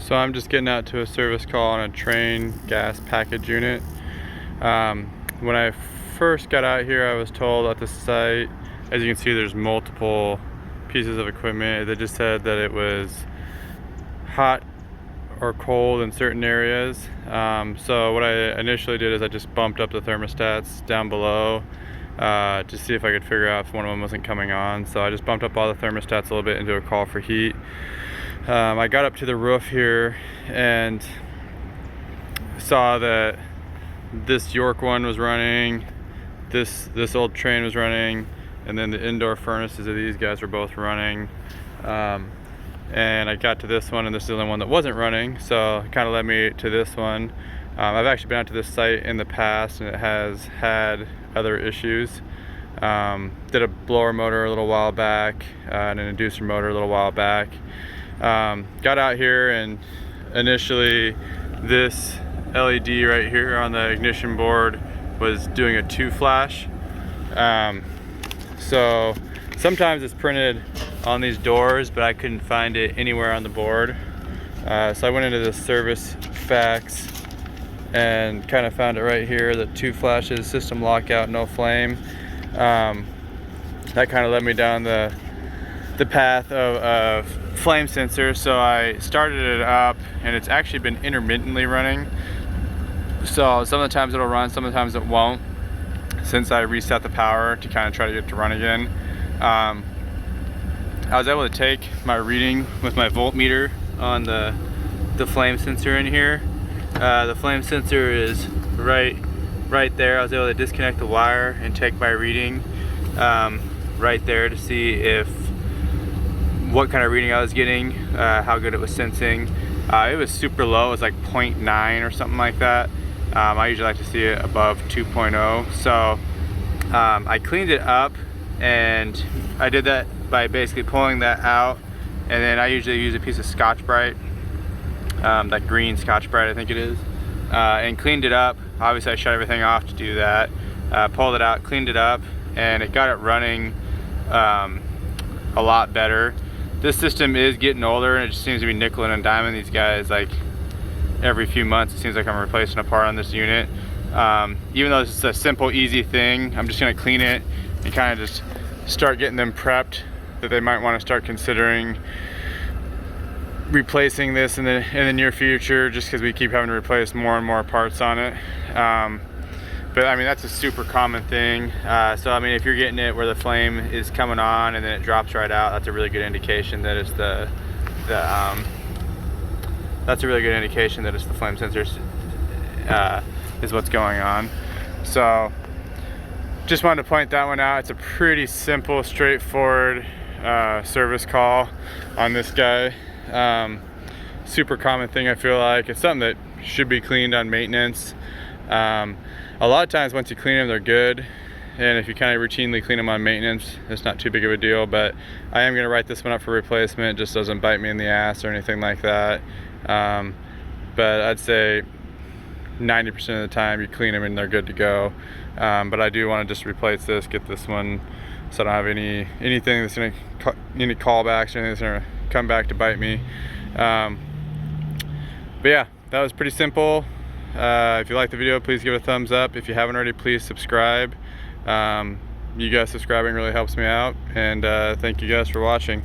So I'm just getting out to a service call on a Trane gas package unit. When I first got out here, I was told at the site, as you can see, there's multiple pieces of equipment. They just said that it was hot or cold in certain areas. So what I initially did is I just bumped up the thermostats down below to see if I could figure out if one of them wasn't coming on. So I just bumped up all the thermostats a little bit into a call for heat. I got up to the roof here and saw that this York one was running, this old Trane was running, and then the indoor furnaces of these guys were both running. And I got to this one, and this is the only one that wasn't running, so it kind of led me to this one. I've actually been out to this site in the past, and it has had other issues. Did a blower motor a little while back, and an inducer motor a little while back. Got out here, and initially this LED right here on the ignition board was doing a 2 flash. So sometimes it's printed on these doors, but I couldn't find it anywhere on the board. So I went into the service facts and kind of found it right here, the 2 flashes, system lockout, no flame. That kind of led me down the path of flame sensor. So I started it up, and it's actually been intermittently running. So some of the times it'll run, some of the times it won't, since I reset the power to kind of try to get it to run again. I was able to take my reading with my voltmeter on the flame sensor in here. The flame sensor is right there. I was able to disconnect the wire and take my reading right there to see what kind of reading I was getting, how good it was sensing. It was super low. It was like 0.9 or something like that. I usually like to see it above 2.0. So I cleaned it up, and I did that by basically pulling that out, and then I usually use a piece of Scotch-Brite, that green Scotch-Brite I think it is, and cleaned it up. Obviously I shut everything off to do that, pulled it out, cleaned it up, and it got it running a lot better. This system is getting older, and it just seems to be nickel and diming these guys. Like every few months it seems like I'm replacing a part on this unit. Even though this is a simple, easy thing, I'm just gonna clean it and kind of just start getting them prepped that they might want to start considering replacing this in the near future, just because we keep having to replace more and more parts on it. But I mean, that's a super common thing. So I mean, if you're getting it where the flame is coming on and then it drops right out, that's a really good indication that it's that's a really good indication that it's the flame sensor is what's going on. So just wanted to point that one out. It's a pretty simple, straightforward service call on this guy. Super common thing, I feel like. It's something that should be cleaned on maintenance. A lot of times once you clean them, they're good, and if you kind of routinely clean them on maintenance, it's not too big of a deal. But I am going to write this one up for replacement. It just doesn't bite me in the ass or anything like that. But I'd say 90% of the time you clean them and they're good to go. But I do want to just replace this, get this one, so I don't have anything that's going to, any callbacks or anything that's going to come back to bite me. But yeah, that was pretty simple. If you like the video, please give it a thumbs up. If you haven't already, please subscribe. You guys subscribing really helps me out, and thank you guys for watching.